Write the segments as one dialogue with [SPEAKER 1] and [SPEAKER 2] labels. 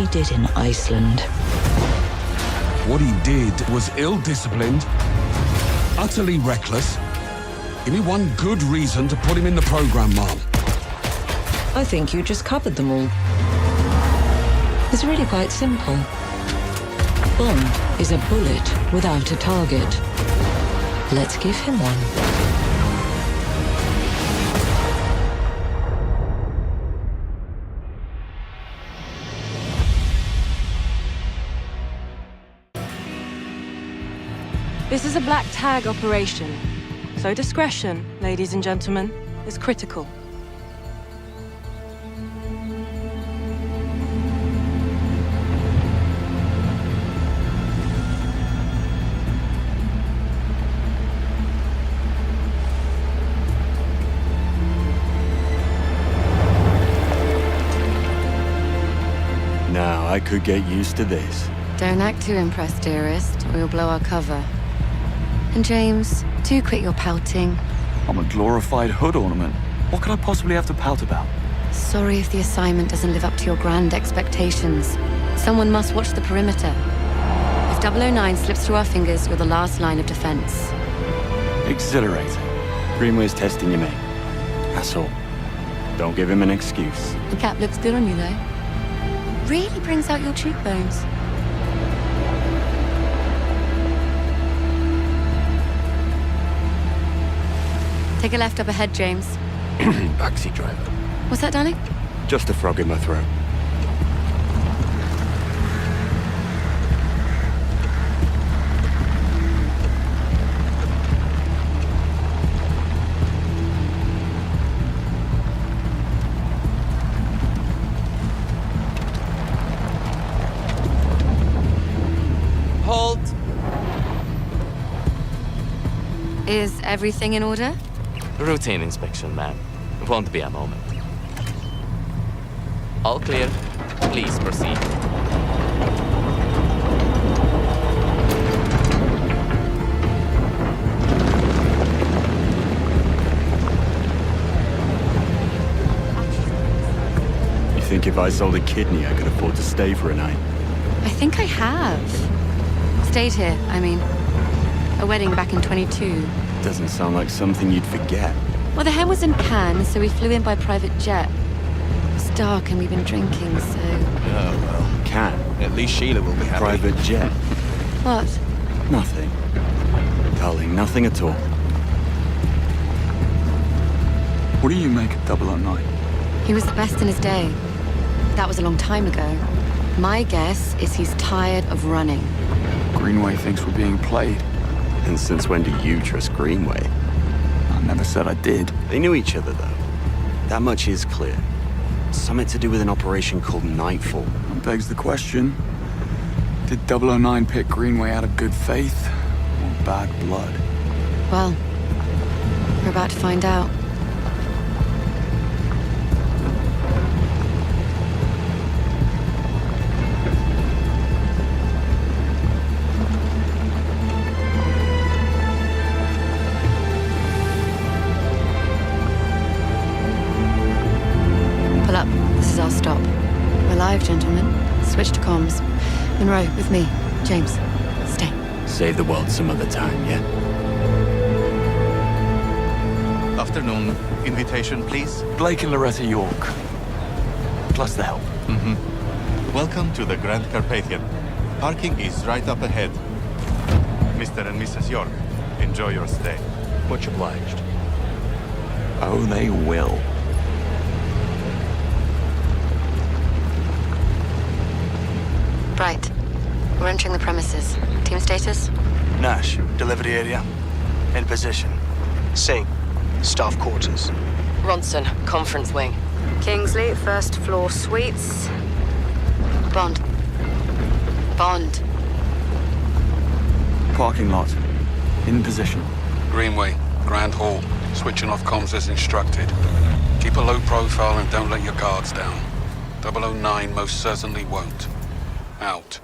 [SPEAKER 1] he did in Iceland.
[SPEAKER 2] What he did was ill-disciplined, utterly reckless. Give me one good reason to put him in the program, Mom.
[SPEAKER 1] I think you just covered them all. It's really quite simple. Bond is a bullet without a target. Let's give him one.
[SPEAKER 3] This is a black tag operation, so discretion, ladies and gentlemen, is critical.
[SPEAKER 4] Now I could get used to this.
[SPEAKER 5] Don't act too impressed, dearest, or you'll blow our cover. And James, do quit your pouting.
[SPEAKER 6] I'm a glorified hood ornament. What could I possibly have to pout about?
[SPEAKER 5] Sorry if the assignment doesn't live up to your grand expectations. Someone must watch the perimeter. If 009 slips through our fingers, you're the last line of defense.
[SPEAKER 4] Exhilarating. Greenway's testing you, mate. That's all. Don't give him an excuse.
[SPEAKER 5] The cap looks good on you, though. Really brings out your cheekbones. Take a left up ahead, James.
[SPEAKER 4] Backseat driver.
[SPEAKER 5] What's that, darling?
[SPEAKER 4] Just a frog in my throat.
[SPEAKER 7] Halt!
[SPEAKER 5] Is everything in order?
[SPEAKER 7] Routine inspection, ma'am. Won't be a moment. All clear. Please proceed.
[SPEAKER 4] You think if I sold a kidney, I could afford to stay for a night?
[SPEAKER 5] I think I have. Stayed here, I mean. A wedding back in 22.
[SPEAKER 4] Doesn't sound like something you'd forget.
[SPEAKER 5] Well, the hen was in Cannes, so we flew in by private jet. It's dark and we've been drinking, so...
[SPEAKER 8] Oh, well.
[SPEAKER 4] Can.
[SPEAKER 8] At least Sheila will be happy.
[SPEAKER 4] Private jet.
[SPEAKER 5] What?
[SPEAKER 4] Nothing. Darling, nothing at all.
[SPEAKER 6] What do you make of 009?
[SPEAKER 5] He was the best in his day. That was a long time ago. My guess is he's tired of running.
[SPEAKER 6] Greenway thinks we're being played.
[SPEAKER 4] And since when do you trust Greenway?
[SPEAKER 6] I never said I did.
[SPEAKER 4] They knew each other, though. That much is clear. Something to do with an operation called Nightfall.
[SPEAKER 6] That begs the question. Did 009 pick Greenway out of good faith or bad blood?
[SPEAKER 5] Well, we're about to find out. Pull up. This is our stop. We're live, gentlemen. Switch to comms. Monroe, with me. James, stay.
[SPEAKER 4] Save the world some other time, yeah?
[SPEAKER 8] Afternoon. Invitation, please.
[SPEAKER 6] Blake and Loretta York. Plus the help.
[SPEAKER 8] Welcome to the Grand Carpathian. Parking is right up ahead. Mr. and Mrs. York, enjoy your stay.
[SPEAKER 6] Much obliged. Oh, they will.
[SPEAKER 5] Right. We're entering the premises. Team status?
[SPEAKER 9] Nash, delivery area. In position. Singh, staff quarters.
[SPEAKER 1] Ronson, conference wing.
[SPEAKER 5] Kingsley, first floor suites. Bond. Bond.
[SPEAKER 6] Parking lot. In position.
[SPEAKER 10] Greenway, Grand Hall. Switching off comms as instructed. Keep a low profile and don't let your guards down. 009 most certainly won't. Out.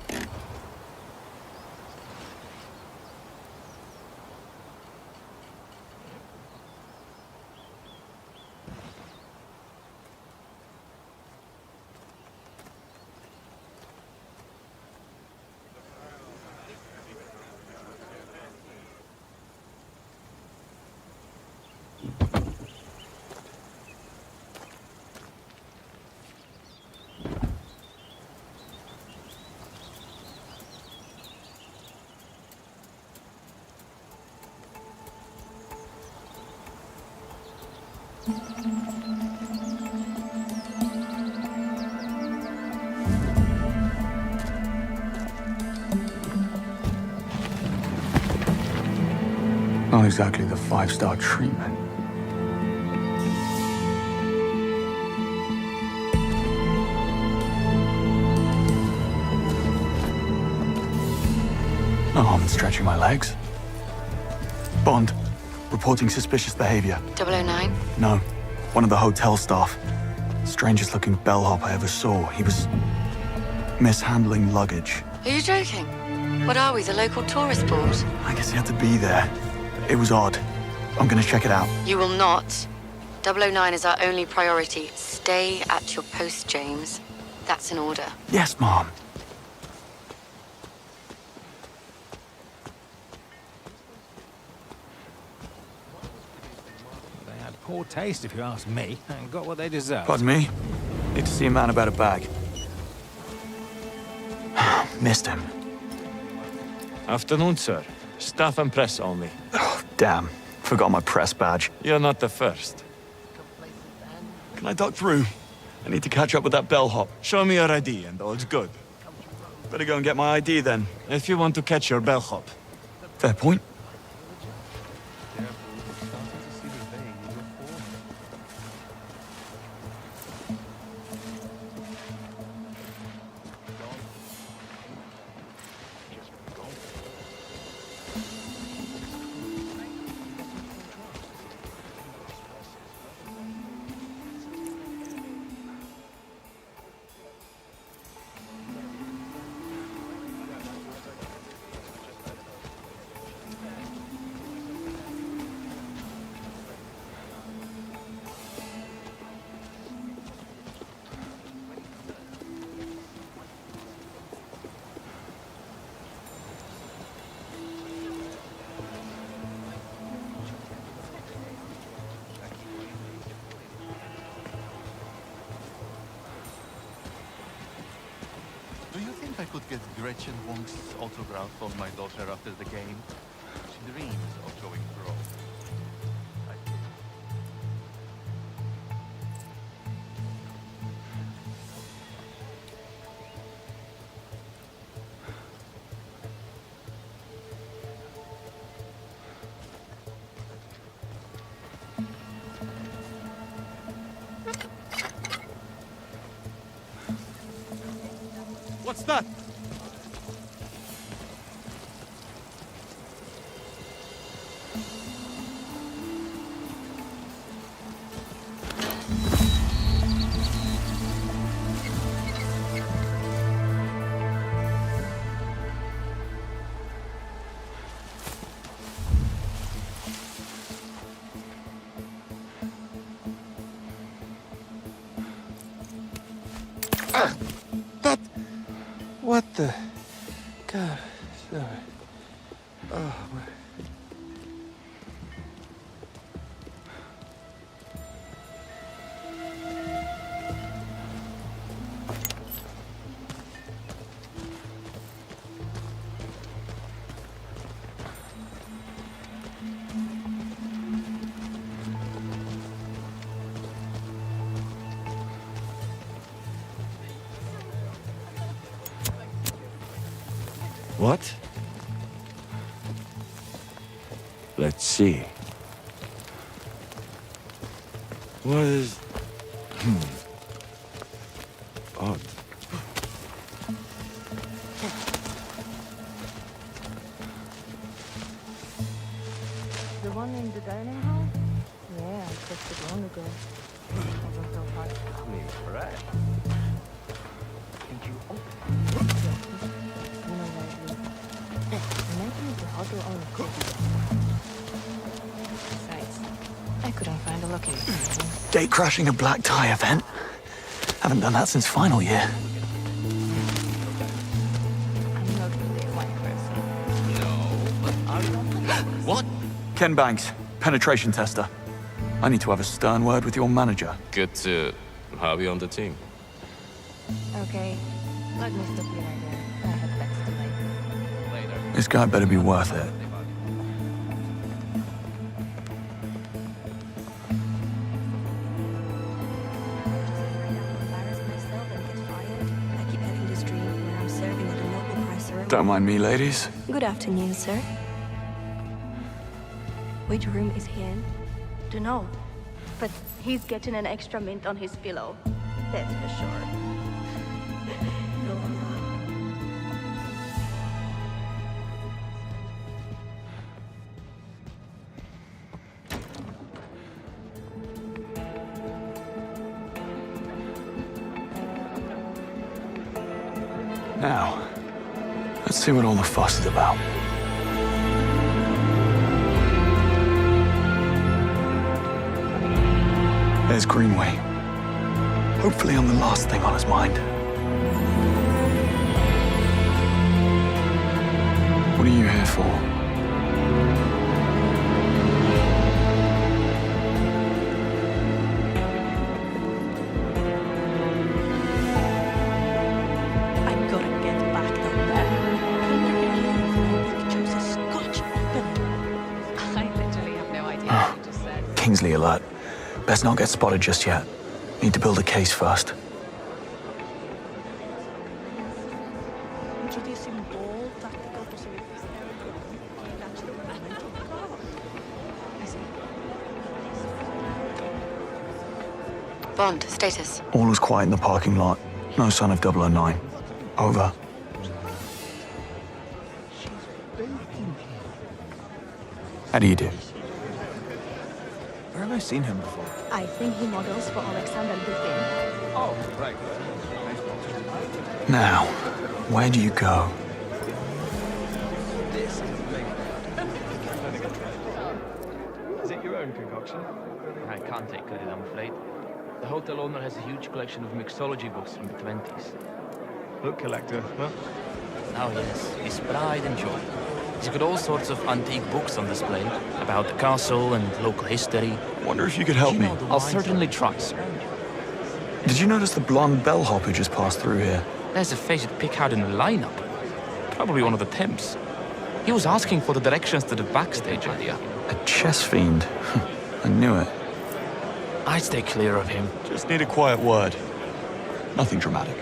[SPEAKER 6] Not exactly the five-star treatment. No harm in stretching my legs. Bond, reporting suspicious behavior.
[SPEAKER 5] 009?
[SPEAKER 6] No, one of the hotel staff. Strangest looking bellhop I ever saw. He was mishandling luggage.
[SPEAKER 5] Are you joking? What are we, the local tourist board?
[SPEAKER 6] I guess he had to be there. It was odd. I'm gonna check it out.
[SPEAKER 5] You will not. 009 is our only priority. Stay at your post, James. That's an order.
[SPEAKER 6] Yes, Mom.
[SPEAKER 11] They had poor taste, if you ask me, and got what they deserved.
[SPEAKER 6] Pardon me? Need to see a man about a bag. Missed him.
[SPEAKER 7] Afternoon, sir. Staff and press only.
[SPEAKER 6] Oh, damn. Forgot my press badge.
[SPEAKER 7] You're not the first.
[SPEAKER 6] Can I duck through? I need to catch up with that bellhop.
[SPEAKER 7] Show me your ID and all's good.
[SPEAKER 6] Better go and get my ID then.
[SPEAKER 7] If you want to catch your bellhop.
[SPEAKER 6] Fair point.
[SPEAKER 8] Do you think I could get Gretchen Wong's autograph on my daughter after the game? She dreams of going pro.
[SPEAKER 7] What's that?
[SPEAKER 12] What the? God, sorry. Oh, my.
[SPEAKER 7] What? Let's see. What is... Odd.
[SPEAKER 3] The one in the dining hall? Yeah, I checked it long ago. It wasn't so hard.
[SPEAKER 12] Right.
[SPEAKER 3] Thank you. You know where it is. Imagine if the hotel owner could be there. Besides, I couldn't find a location.
[SPEAKER 6] Gate crashing a black tie event? Haven't done that since final year.
[SPEAKER 3] I'm not really a wine person.
[SPEAKER 12] No, but are you? What?
[SPEAKER 6] Ken Banks, penetration tester. I need to have a stern word with your manager.
[SPEAKER 7] Good to have you on the team.
[SPEAKER 3] Okay, let me stop you right there. I have bets to make.
[SPEAKER 6] This guy better be worth it. Don't mind me, ladies.
[SPEAKER 3] Good afternoon, sir. Which room is he in?
[SPEAKER 13] Dunno. But he's getting an extra mint on his pillow. That's for sure.
[SPEAKER 6] Now, let's see what all the fuss is about. There's Greenway. Hopefully I'm the last thing on his mind. What are you here for?
[SPEAKER 13] I've got to get back down there. Chose a Scotch opening.
[SPEAKER 3] I literally have no idea what you just said.
[SPEAKER 6] Kingsley alert. Best not get spotted just yet. Need to build a case first.
[SPEAKER 13] Introducing bold tactical possibilities. Catch the moment of power. I see.
[SPEAKER 5] Bond, status.
[SPEAKER 6] All was quiet in the parking lot. No sign of 009. Over. How do you do?
[SPEAKER 11] Where have I seen him before?
[SPEAKER 13] I think he models for Alexander Dugin.
[SPEAKER 11] Oh, right.
[SPEAKER 6] Now, where do you go?
[SPEAKER 12] Is it your own concoction? I can't take credit, I'm afraid. The hotel owner has a huge collection of mixology books from the 20s.
[SPEAKER 11] Book collector, huh?
[SPEAKER 12] Oh yes, his pride and joy. He's got all sorts of antique books on display about the castle and local history.
[SPEAKER 6] Wonder if you could help me.
[SPEAKER 12] I'll certainly try, sir.
[SPEAKER 6] Did you notice the blonde bellhop who just passed through here?
[SPEAKER 12] There's a face you'd pick out in the lineup. Probably one of the Temps. He was asking for the directions to the backstage area.
[SPEAKER 6] A chess fiend. I knew it.
[SPEAKER 12] I'd stay clear of him.
[SPEAKER 6] Just need a quiet word. Nothing dramatic.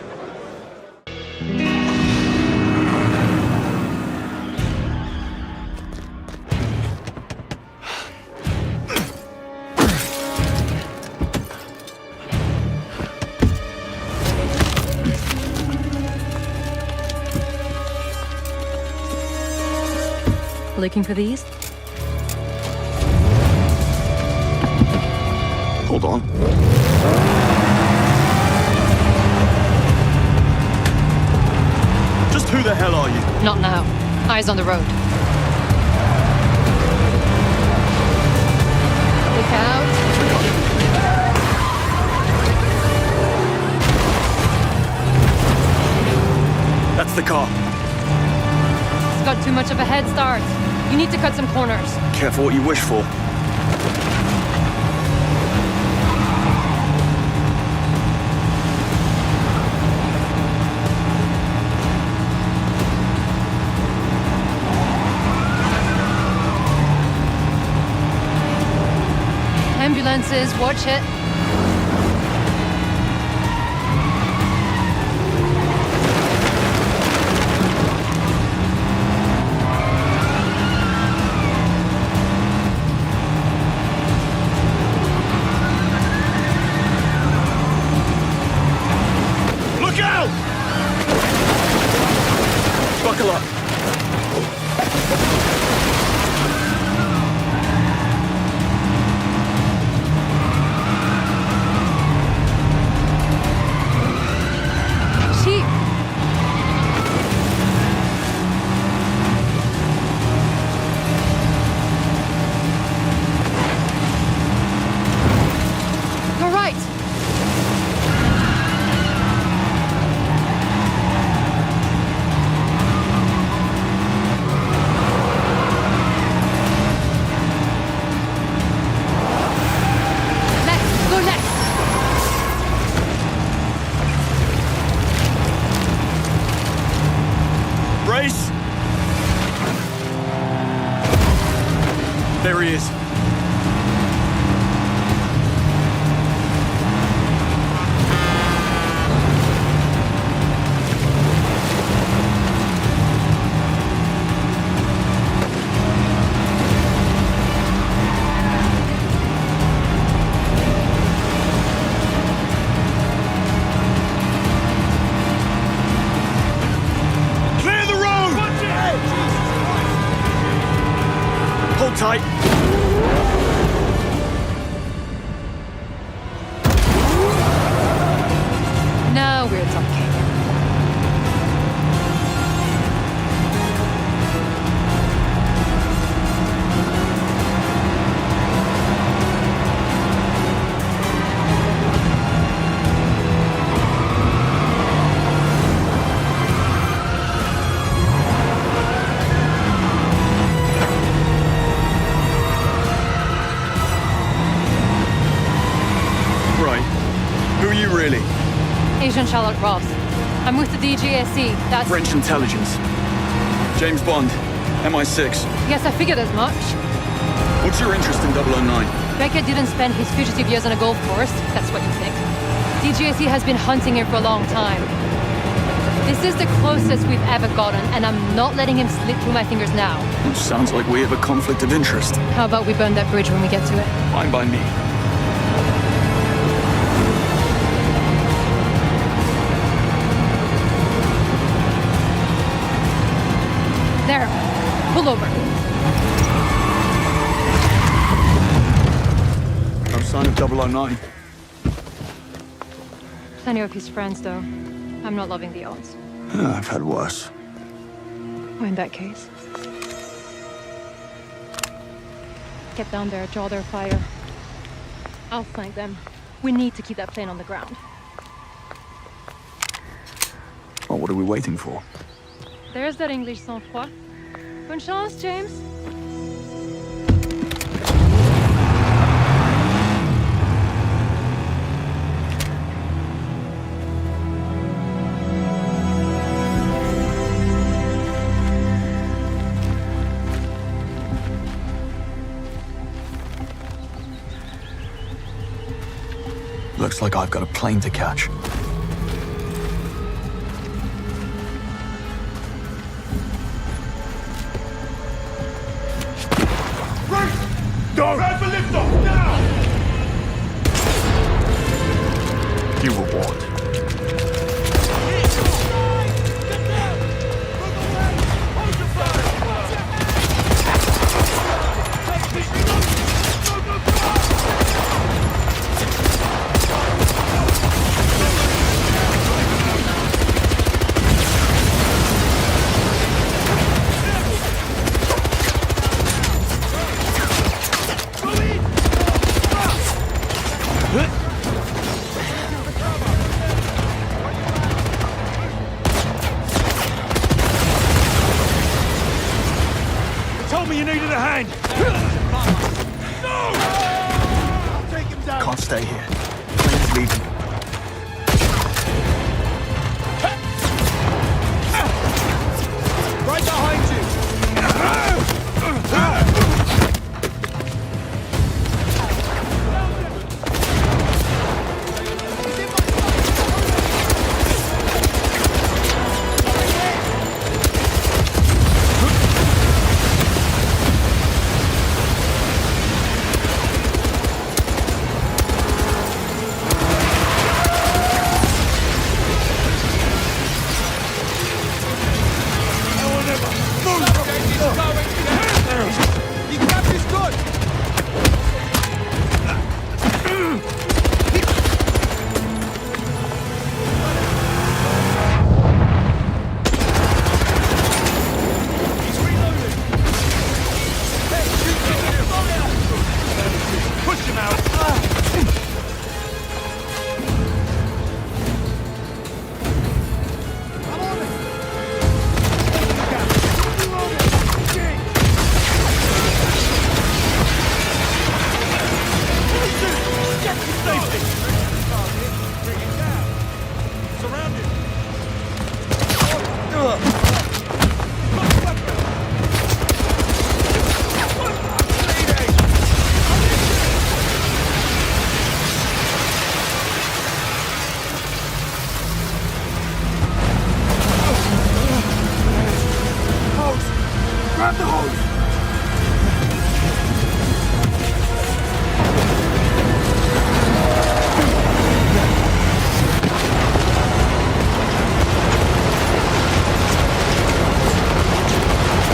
[SPEAKER 3] Looking for these?
[SPEAKER 6] Hold on. Just who the hell are you?
[SPEAKER 5] Not now. Eyes on the road. Look out.
[SPEAKER 6] That's the car.
[SPEAKER 5] It's got too much of a head start. You need to cut some corners.
[SPEAKER 6] Careful what you wish for.
[SPEAKER 5] Ambulances, watch it.
[SPEAKER 6] Look out! Buckle up.
[SPEAKER 5] Sheep. All right. Left, go left.
[SPEAKER 6] Brace! There he is. tight.
[SPEAKER 5] Now we're talking.
[SPEAKER 6] Right. Who are you really?
[SPEAKER 5] Agent Charlotte Ross. I'm with the DGSE. That's...
[SPEAKER 6] French intelligence. James Bond, MI6.
[SPEAKER 5] Yes, I figured as much.
[SPEAKER 6] What's your interest in 009?
[SPEAKER 5] Beckett didn't spend his fugitive years on a golf course. That's what you think. DGSE has been hunting him for a long time. This is the closest we've ever gotten, and I'm not letting him slip through my fingers now.
[SPEAKER 6] Which sounds like we have a conflict of interest.
[SPEAKER 5] How about we burn that bridge when we get to it?
[SPEAKER 6] Fine by me.
[SPEAKER 5] There. Pull over.
[SPEAKER 6] No sign of 009.
[SPEAKER 5] Plenty of his friends, though. I'm not loving the odds.
[SPEAKER 6] I've had worse.
[SPEAKER 5] Well, in that case. Get down there, draw their fire. I'll flank them. We need to keep that plane on the ground.
[SPEAKER 6] Well, what are we waiting for?
[SPEAKER 5] There's that English sang-froid. Bonne chance, James.
[SPEAKER 6] Looks like I've got a plane to catch.
[SPEAKER 14] Go! Grab the lift off, now!
[SPEAKER 6] You were warned.
[SPEAKER 14] Told me you needed a hand! No! I'll take him down!
[SPEAKER 6] Can't stay here. Plane's leaving.
[SPEAKER 14] Right behind you! Grab the hose!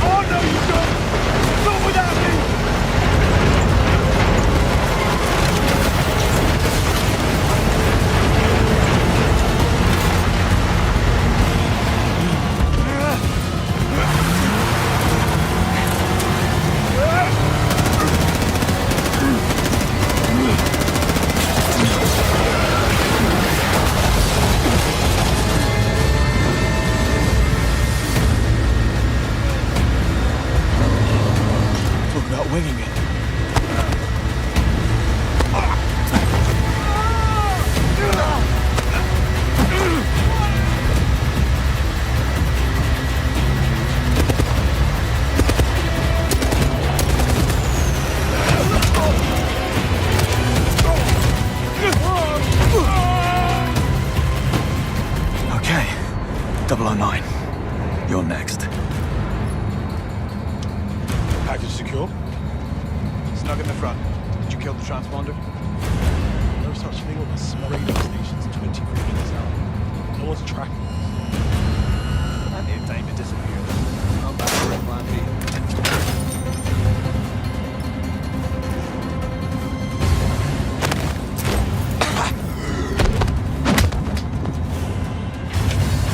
[SPEAKER 14] Oh, no, you don't! Not without me!
[SPEAKER 6] winging it. Okay, 009. You're next.
[SPEAKER 14] Package secure?
[SPEAKER 15] Snug in the front. Did you kill the transponder?
[SPEAKER 14] No such thing with a radar stations 23 minutes out. No one's tracking us.
[SPEAKER 15] Plenty of time to disappear. I'm back for a plan B.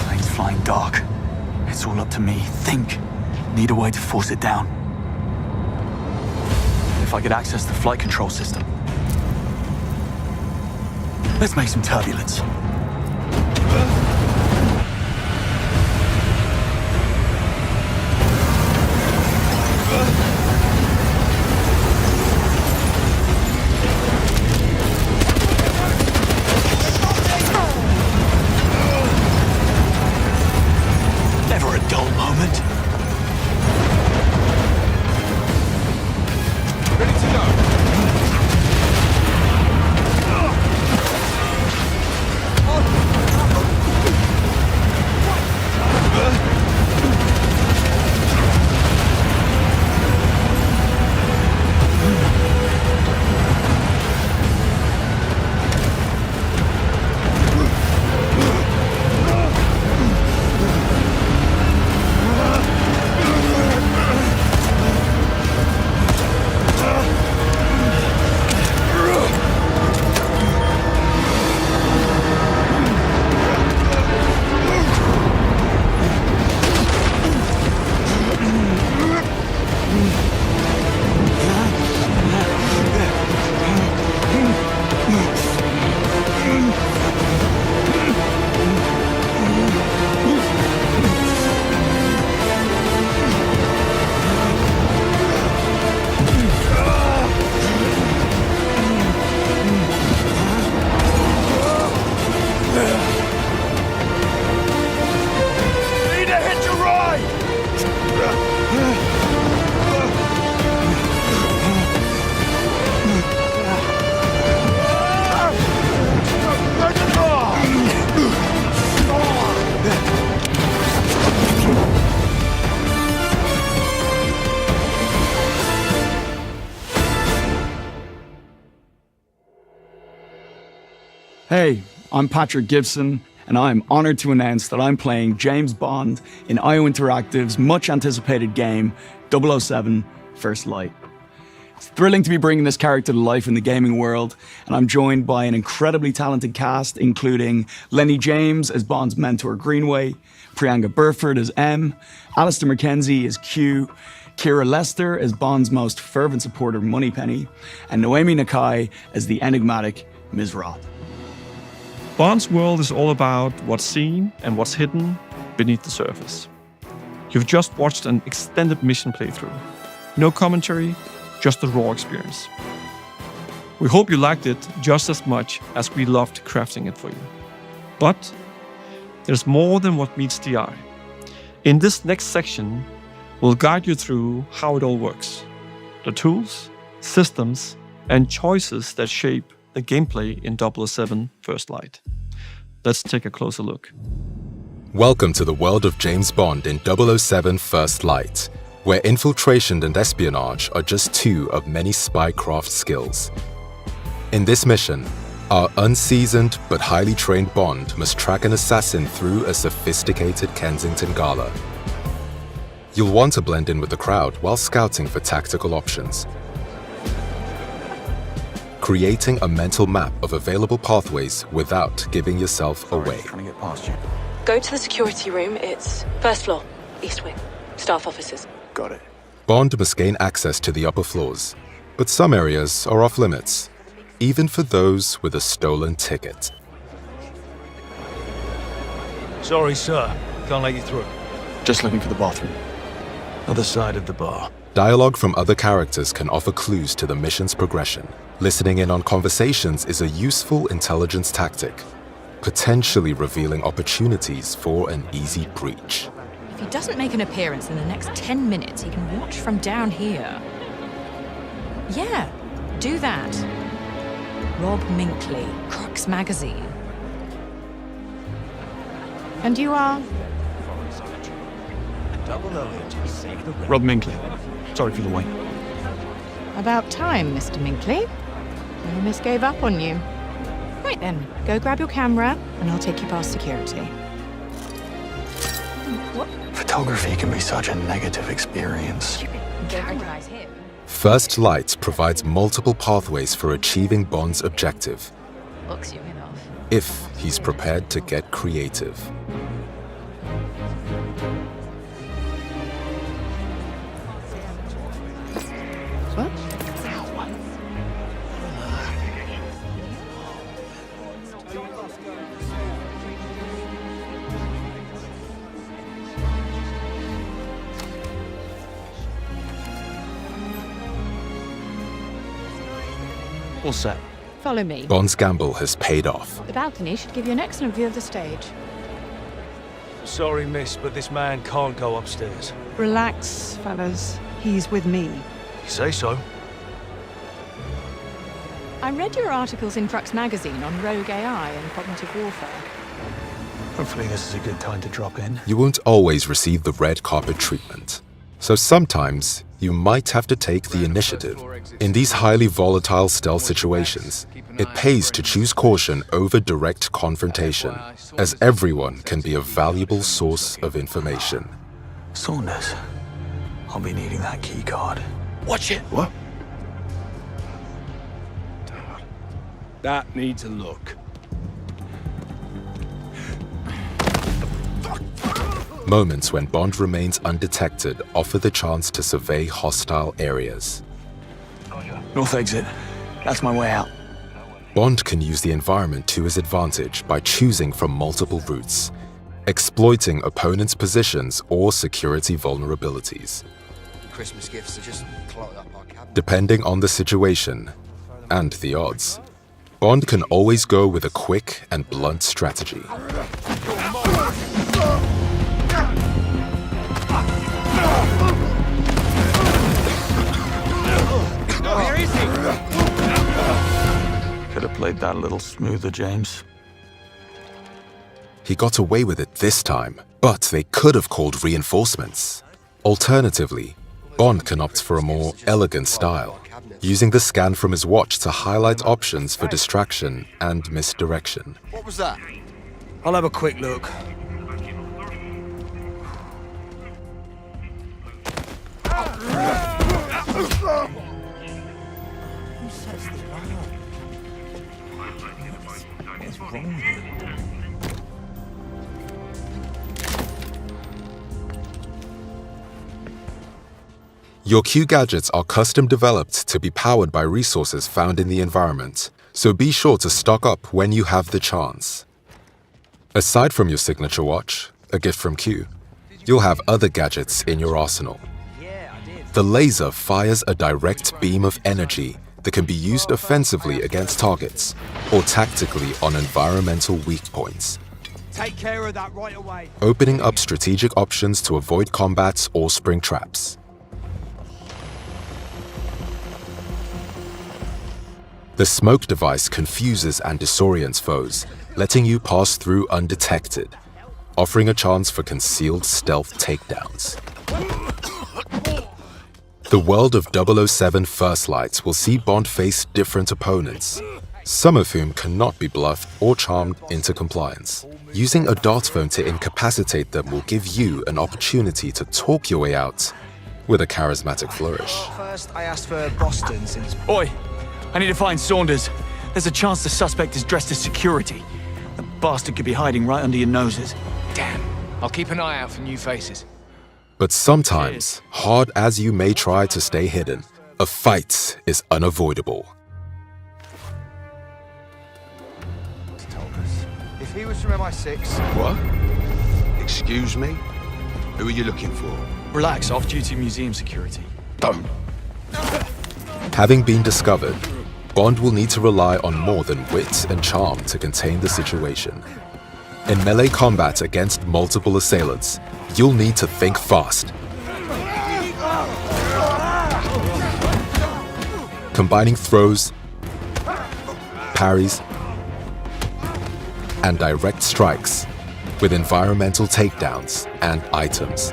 [SPEAKER 6] Plane's flying dark. It's all up to me. Think. Need a way to force it down. If I could access the flight control system. Let's make some turbulence. Never a dull moment.
[SPEAKER 15] Ready to go.
[SPEAKER 6] Hey, I'm Patrick Gibson, and I'm honored to announce that I'm playing James Bond in IO Interactive's much-anticipated game, 007 First Light. It's thrilling to be bringing this character to life in the gaming world, and I'm joined by an incredibly talented cast, including Lenny James as Bond's mentor Greenway, Priyanka Burford as M, Alistair McKenzie as Q, Kira Lester as Bond's most fervent supporter Moneypenny, and Noemi Nakai as the enigmatic Ms. Roth.
[SPEAKER 16] Bond's world is all about what's seen and what's hidden beneath the surface. You've just watched an extended mission playthrough. No commentary, just the raw experience. We hope you liked it just as much as we loved crafting it for you. But there's more than what meets the eye. In this next section, we'll guide you through how it all works. The tools, systems, and choices that shape the gameplay in 007 First Light. Let's take a closer look.
[SPEAKER 17] Welcome to the world of James Bond in 007 First Light, where infiltration and espionage are just two of many spycraft skills. In this mission, our unseasoned but highly trained Bond must track an assassin through a sophisticated Kensington gala. You'll want to blend in with the crowd while scouting for tactical options. Creating a mental map of available pathways without giving yourself away.
[SPEAKER 6] Trying to get past you.
[SPEAKER 18] Go to the security room. It's first floor, east wing, staff offices.
[SPEAKER 6] Got it.
[SPEAKER 17] Bond must gain access to the upper floors, but some areas are off limits, even for those with a stolen ticket.
[SPEAKER 11] Sorry, sir. Can't let you through.
[SPEAKER 6] Just looking for the bathroom.
[SPEAKER 19] Other side of the bar.
[SPEAKER 17] Dialogue from other characters can offer clues to the mission's progression. Listening in on conversations is a useful intelligence tactic, potentially revealing opportunities for an easy breach.
[SPEAKER 3] If he doesn't make an appearance in the next 10 minutes, he can watch from down here. Yeah, do that. Rob Minkley, Crux Magazine. And you are?
[SPEAKER 6] Rob Minkley. Sorry for the wait.
[SPEAKER 3] About time, Mr. Minkley. I almost gave up on you. Right then, go grab your camera, and I'll take you past security. What?
[SPEAKER 9] Photography can be such a negative experience.
[SPEAKER 3] Don't recognize him.
[SPEAKER 17] First Light provides multiple pathways for achieving Bond's objective,
[SPEAKER 3] Looks you enough.
[SPEAKER 17] if he's prepared to get creative.
[SPEAKER 3] What?
[SPEAKER 6] All set.
[SPEAKER 3] Follow me.
[SPEAKER 17] Bond's gamble has paid off.
[SPEAKER 3] The balcony should give you an excellent view of the stage.
[SPEAKER 19] Sorry, miss, but this man can't go upstairs.
[SPEAKER 13] Relax, fellas. He's with me.
[SPEAKER 19] You say so.
[SPEAKER 3] I read your articles in Crux Magazine on rogue AI and cognitive warfare.
[SPEAKER 19] Hopefully this is a good time to drop in.
[SPEAKER 17] You won't always receive the red carpet treatment, so sometimes you might have to take the initiative. In these highly volatile stealth situations, it pays to choose caution over direct confrontation, as everyone can be a valuable source of information.
[SPEAKER 19] Saunders, I'll be needing that key card.
[SPEAKER 2] Watch it. What? That needs a look.
[SPEAKER 17] Moments when Bond remains undetected offer the chance to survey hostile areas.
[SPEAKER 6] North exit. That's my way out.
[SPEAKER 17] Bond can use the environment to his advantage by choosing from multiple routes, exploiting opponents' positions or security vulnerabilities.
[SPEAKER 20] Christmas gifts are just clogged up our cabinet.
[SPEAKER 17] Depending on the situation and the odds, Bond can always go with a quick and blunt strategy.
[SPEAKER 19] Where is he? Could have played that a little smoother, James.
[SPEAKER 17] He got away with it this time, but they could have called reinforcements. Alternatively, Bond can opt for a more elegant style, using the scan from his watch to highlight options for distraction and misdirection.
[SPEAKER 20] What was that?
[SPEAKER 19] I'll have a quick look.
[SPEAKER 20] Who sets the alarm? What's wrong with you?
[SPEAKER 17] Your Q gadgets are custom developed to be powered by resources found in the environment, so be sure to stock up when you have the chance. Aside from your signature watch, a gift from Q, you'll have other gadgets in your arsenal. The laser fires a direct beam of energy that can be used offensively against targets or tactically on environmental weak points,
[SPEAKER 11] Take care of that right away.
[SPEAKER 17] opening up strategic options to avoid combats or spring traps. The smoke device confuses and disorients foes, letting you pass through undetected, offering a chance for concealed stealth takedowns. The world of 007 First Light will see Bond face different opponents, some of whom cannot be bluffed or charmed into compliance. Using a dart phone to incapacitate them will give you an opportunity to talk your way out with a charismatic flourish.
[SPEAKER 9] First, I asked for Boston since...
[SPEAKER 6] Oi! I need to find Saunders. There's a chance the suspect is dressed as security. The bastard could be hiding right under your noses.
[SPEAKER 11] Damn. I'll keep an eye out for new faces.
[SPEAKER 17] But sometimes, hard as you may try to stay hidden, a fight is unavoidable.
[SPEAKER 20] If he was from MI6...
[SPEAKER 21] What? Excuse me? Who are you looking for?
[SPEAKER 6] Relax, off-duty museum security.
[SPEAKER 2] Don't.
[SPEAKER 17] Having been discovered, Bond will need to rely on more than wit and charm to contain the situation. In melee combat against multiple assailants, you'll need to think fast. Combining throws, parries, and direct strikes with environmental takedowns and items.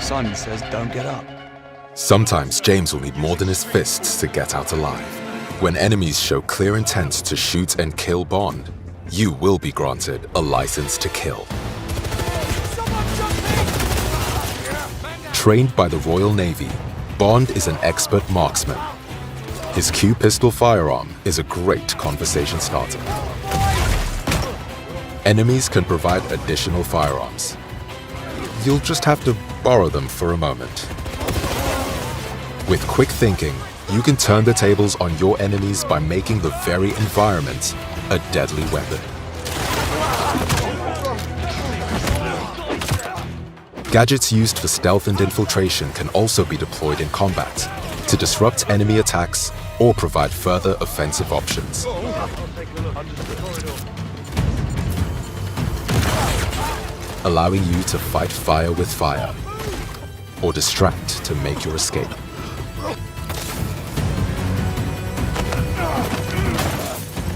[SPEAKER 6] Simon says don't get up.
[SPEAKER 17] Sometimes James will need more than his fists to get out alive. When enemies show clear intent to shoot and kill Bond, you will be granted a license to kill. Trained by the Royal Navy, Bond is an expert marksman. His Q pistol firearm is a great conversation starter. Enemies can provide additional firearms. You'll just have to borrow them for a moment. With quick thinking, you can turn the tables on your enemies by making the very environment a deadly weapon. Gadgets used for stealth and infiltration can also be deployed in combat to disrupt enemy attacks or provide further offensive options. Allowing you to fight fire with fire, or distract to make your escape.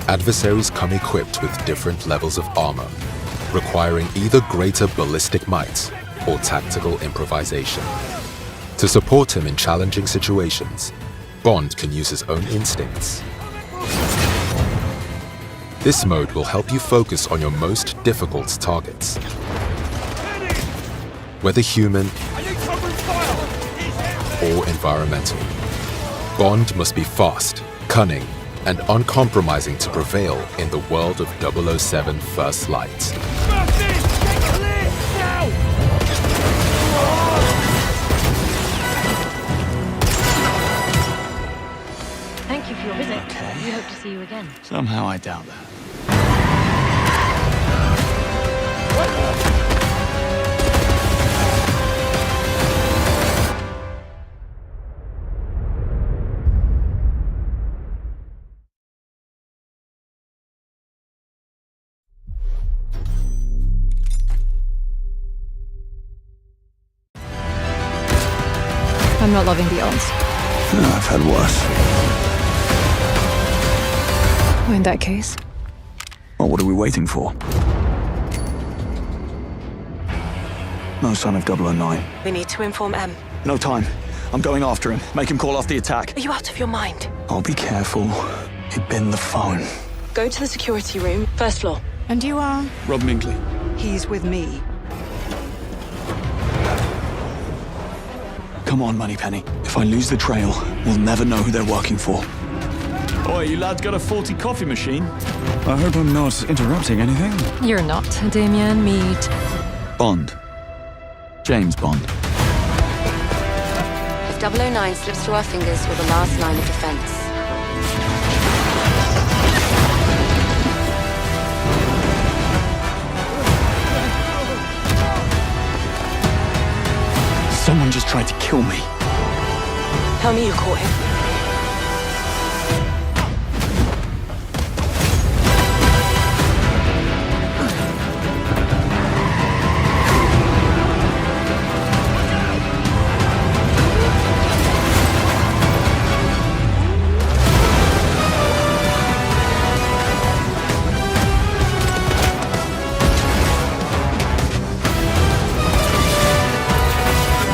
[SPEAKER 17] Adversaries come equipped with different levels of armor, requiring either greater ballistic might or tactical improvisation. To support him in challenging situations, Bond can use his own instincts. This mode will help you focus on your most difficult targets. Whether human or environmental, Bond must be fast, cunning, and uncompromising to prevail in the world of 007 First Light.
[SPEAKER 5] Thank you for your visit. We hope to see you again.
[SPEAKER 6] Somehow I doubt that.
[SPEAKER 3] I'm not loving the odds.
[SPEAKER 9] I've had worse.
[SPEAKER 3] Well, in that case,
[SPEAKER 9] Well, what are we waiting for? No sign of 009.
[SPEAKER 18] We need to inform M.
[SPEAKER 9] No time. I'm going after him. Make him call off the attack.
[SPEAKER 18] Are you out of your mind?
[SPEAKER 9] I'll be careful. He'd bin the phone.
[SPEAKER 18] Go to the security room, first floor.
[SPEAKER 3] And you are?
[SPEAKER 6] Rob Minkley.
[SPEAKER 13] He's with me.
[SPEAKER 9] Come on, Moneypenny. If I lose the trail, we'll never know who they're working for.
[SPEAKER 6] Oi, you lads got a faulty coffee machine?
[SPEAKER 14] I hope I'm not interrupting anything.
[SPEAKER 3] You're not, Damien. Meet
[SPEAKER 9] Bond. James Bond.
[SPEAKER 18] If 009 slips through our fingers, we're the last line of defense.
[SPEAKER 9] Someone just tried to kill me.
[SPEAKER 18] Tell me you caught him.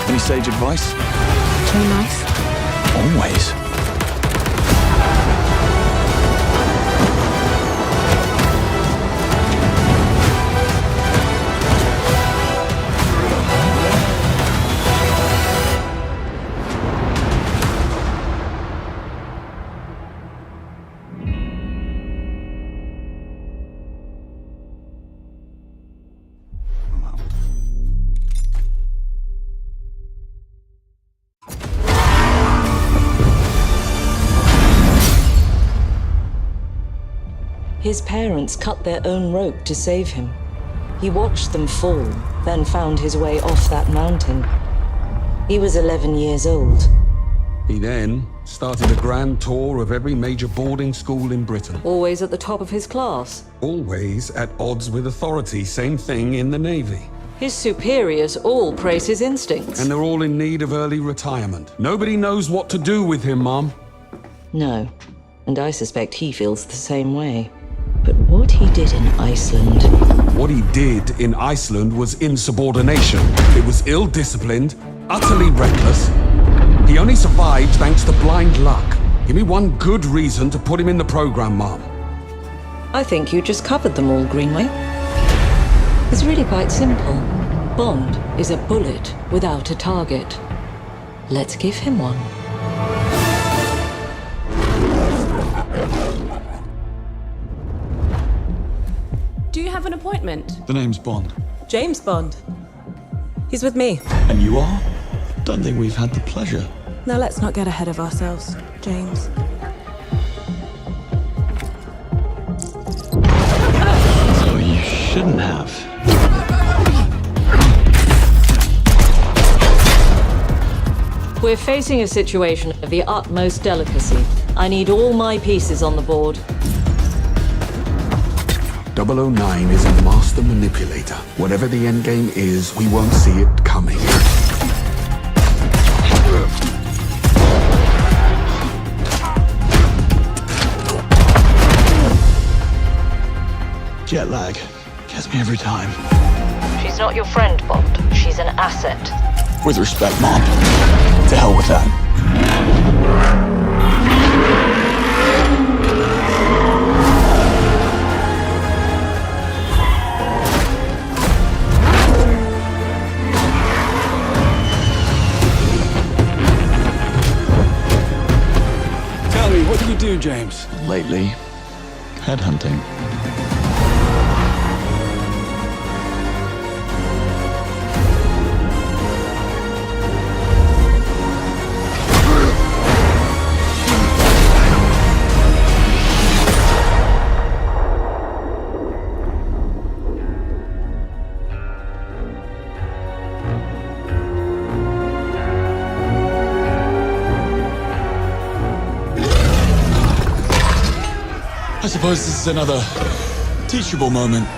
[SPEAKER 9] Any sage advice?
[SPEAKER 18] Play nice.
[SPEAKER 9] Always.
[SPEAKER 1] His parents cut their own rope to save him. He watched them fall, then found his way off that mountain. He was 11 years old.
[SPEAKER 2] He then started a grand tour of every major boarding school in Britain.
[SPEAKER 1] Always at the top of his class.
[SPEAKER 2] Always at odds with authority. Same thing in the Navy.
[SPEAKER 1] His superiors all praise his instincts.
[SPEAKER 2] And they're all in need of early retirement. Nobody knows what to do with him, Mom.
[SPEAKER 1] No, and I suspect he feels the same way. But what he did in Iceland...
[SPEAKER 2] What he did in Iceland was insubordination. It was ill-disciplined, utterly reckless. He only survived thanks to blind luck. Give me one good reason to put him in the program, Mom.
[SPEAKER 1] I think you just covered them all, Greenway. It's really quite simple. Bond is a bullet without a target. Let's give him one.
[SPEAKER 18] Do you have an appointment?
[SPEAKER 9] The name's Bond.
[SPEAKER 18] James Bond. He's with me.
[SPEAKER 9] And you are? Don't think we've had the pleasure.
[SPEAKER 18] Now let's not get ahead of ourselves, James.
[SPEAKER 9] So you shouldn't have.
[SPEAKER 1] We're facing a situation of the utmost delicacy. I need all my pieces on the board.
[SPEAKER 2] 009 is a master manipulator. Whatever the endgame is, we won't see it coming.
[SPEAKER 9] Jet lag. Gets me every time.
[SPEAKER 1] She's not your friend, Bond. She's an asset.
[SPEAKER 9] With respect, Mom. To hell with that.
[SPEAKER 10] Tell me, what do you do, James?
[SPEAKER 9] Lately, headhunting. I suppose this is another teachable moment.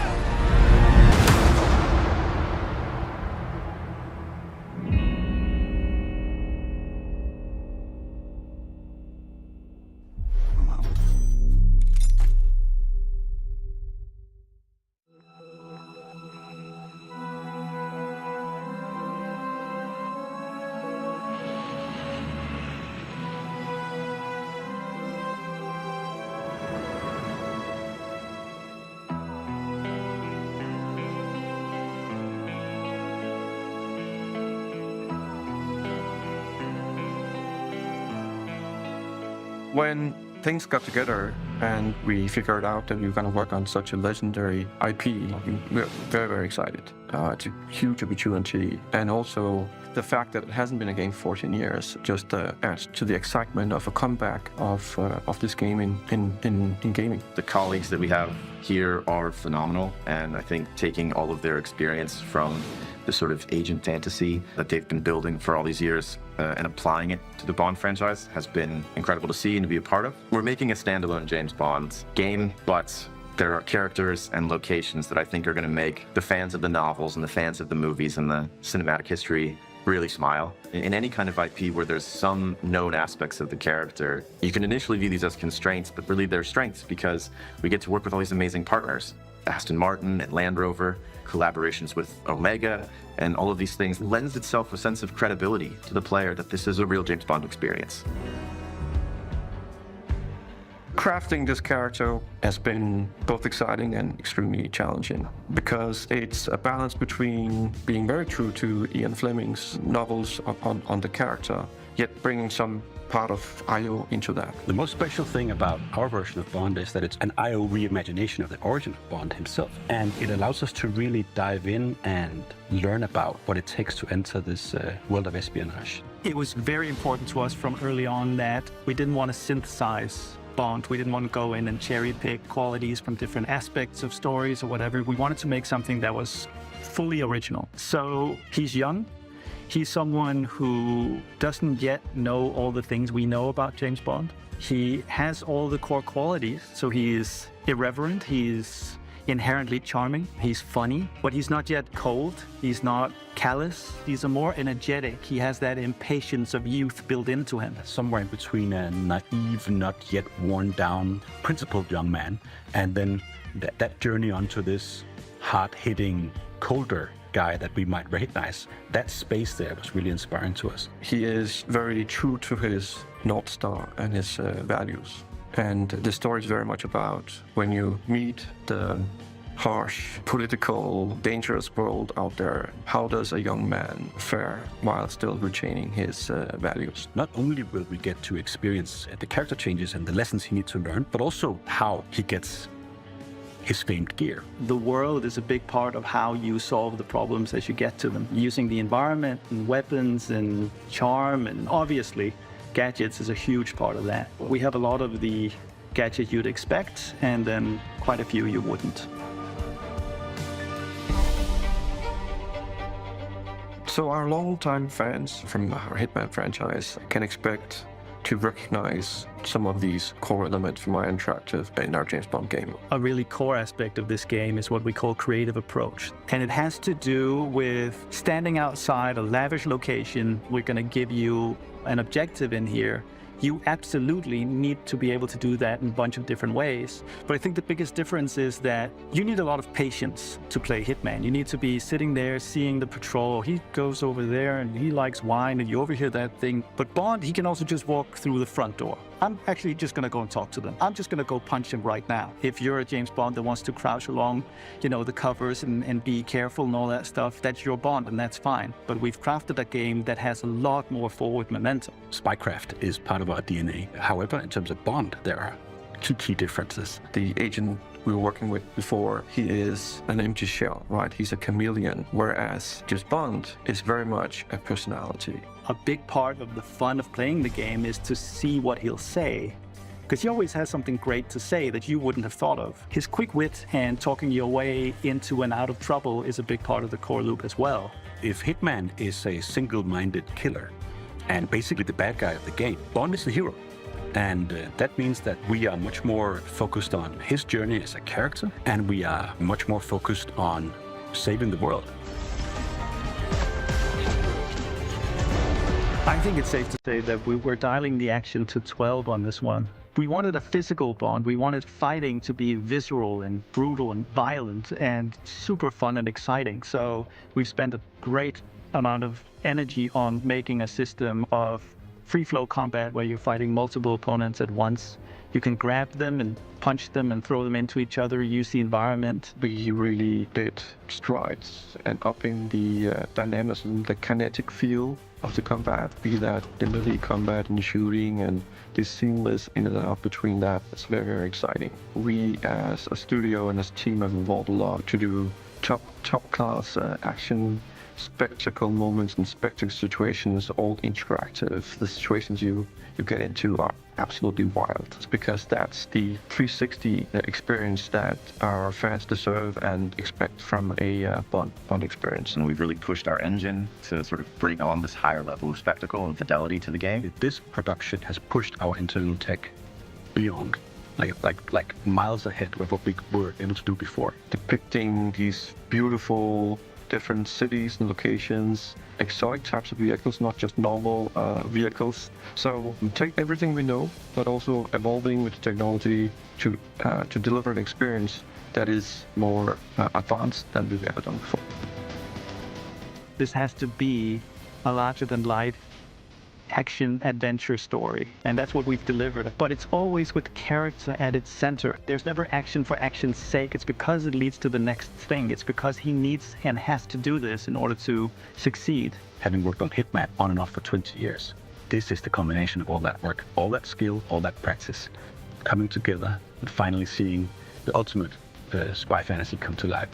[SPEAKER 16] When things got together and we figured out that we were going to work on such a legendary IP, we were very, very excited. It's a huge opportunity. And also the fact that it hasn't been a game for 14 years just adds to the excitement of a comeback of this game in gaming.
[SPEAKER 7] The colleagues that we have here are phenomenal, and I think taking all of their experience from the sort of agent fantasy that they've been building for all these years and applying it to the Bond franchise has been incredible to see and to be a part of. We're making a standalone James Bond game, but there are characters and locations that I think are going to make the fans of the novels and the fans of the movies and the cinematic history really smile. In any kind of IP where there's some known aspects of the character, you can initially view these as constraints, but really they're strengths because we get to work with all these amazing partners. Aston Martin and Land Rover, collaborations with Omega, and all of these things lends itself a sense of credibility to the player that this is a real James Bond experience.
[SPEAKER 16] Crafting this character has been both exciting and extremely challenging because it's a balance between being very true to Ian Fleming's novels on the character, yet bringing some part of IO into that.
[SPEAKER 21] The most special thing about our version of Bond is that it's an IO reimagination of the origin of Bond himself. And it allows us to really dive in and learn about what it takes to enter this world of espionage.
[SPEAKER 22] It was very important to us from early on that we didn't want to synthesize
[SPEAKER 4] Bond. We didn't want to go in and cherry pick qualities from different aspects of stories or whatever. We wanted to make something that was fully original. So he's young. He's someone who doesn't yet know all the things we know about James Bond. He has all the core qualities. So he is irreverent. He's inherently charming. He's funny, but he's not yet cold. He's not callous. He's a more energetic. He has that impatience of youth built into him.
[SPEAKER 21] Somewhere in between a naive, not yet worn down, principled young man, and then that journey onto this hard-hitting, colder guy that we might recognize. That space there was really inspiring to us.
[SPEAKER 22] He is very true to his North Star and his values. And the story is very much about when you meet the harsh, political, dangerous world out there, how does a young man fare while still retaining his values?
[SPEAKER 21] Not only will we get to experience the character changes and the lessons he needs to learn, but also how he gets his famed gear.
[SPEAKER 4] The world is a big part of how you solve the problems as you get to them. Using the environment and weapons and charm, and obviously gadgets is a huge part of that. We have a lot of the gadgets you'd expect, and then quite a few you wouldn't.
[SPEAKER 22] So our longtime fans from our Hitman franchise can expect to recognize some of these core elements from our interactive in our James Bond game.
[SPEAKER 4] A really core aspect of this game is what we call creative approach. And it has to do with standing outside a lavish location. We're going to give you an objective in here. You absolutely need to be able to do that in a bunch of different ways. But I think the biggest difference is that you need a lot of patience to play Hitman. You need to be sitting there seeing the patrol. He goes over there and he likes wine and you overhear that thing. But Bond, he can also just walk through the front door. I'm actually just going to go and talk to them. I'm just going to go punch him right now. If you're a James Bond that wants to crouch along, the covers and be careful and all that stuff, that's your Bond and that's fine. But we've crafted a game that has a lot more forward momentum.
[SPEAKER 21] Spycraft is part of our DNA. However, in terms of Bond, there are two key differences.
[SPEAKER 22] The agent we were working with before, he is an empty shell, right? He's a chameleon, whereas just Bond is very much a personality.
[SPEAKER 4] A big part of the fun of playing the game is to see what he'll say, because he always has something great to say that you wouldn't have thought of. His quick wit and talking your way into and out of trouble is a big part of the core loop as well.
[SPEAKER 21] If Hitman is a single-minded killer and basically the bad guy of the game, Bond is the hero. And that means that we are much more focused on his journey as a character, and we are much more focused on saving the world.
[SPEAKER 4] I think it's safe to say that we were dialing the action to 12 on this one. We wanted a physical Bond. We wanted fighting to be visceral and brutal and violent and super fun and exciting. So we've spent a great amount of energy on making a system of free-flow combat where you're fighting multiple opponents at once. You can grab them and punch them and throw them into each other, use the environment.
[SPEAKER 22] We really did strides and upping the dynamism, the kinetic feel of the combat, be that in melee combat and shooting and the seamless in and out between that. It's very, very exciting. We as a studio and as a team have evolved a lot to do top class action, spectacle moments and spectacle situations, all interactive. The situations you get into are absolutely wild. It's because that's the 360 experience that our fans deserve and expect from a Bond experience.
[SPEAKER 7] And we've really pushed our engine to sort of bring on this higher level of spectacle and fidelity to the game.
[SPEAKER 21] This production has pushed our internal tech beyond, like miles ahead of what we were able to do before.
[SPEAKER 22] Depicting these beautiful different cities and locations, exotic types of vehicles, not just normal vehicles. So take everything we know, but also evolving with technology to deliver an experience that is more advanced than we've ever done before.
[SPEAKER 4] This has to be a larger-than-life action adventure story, and that's what we've delivered. But it's always with character at its center. There's never action for action's sake. It's because it leads to the next thing. It's because he needs and has to do this in order to succeed.
[SPEAKER 21] Having worked on Hitman on and off for 20 years, this is the combination of all that work, all that skill, all that practice coming together and finally seeing the ultimate spy fantasy come to life.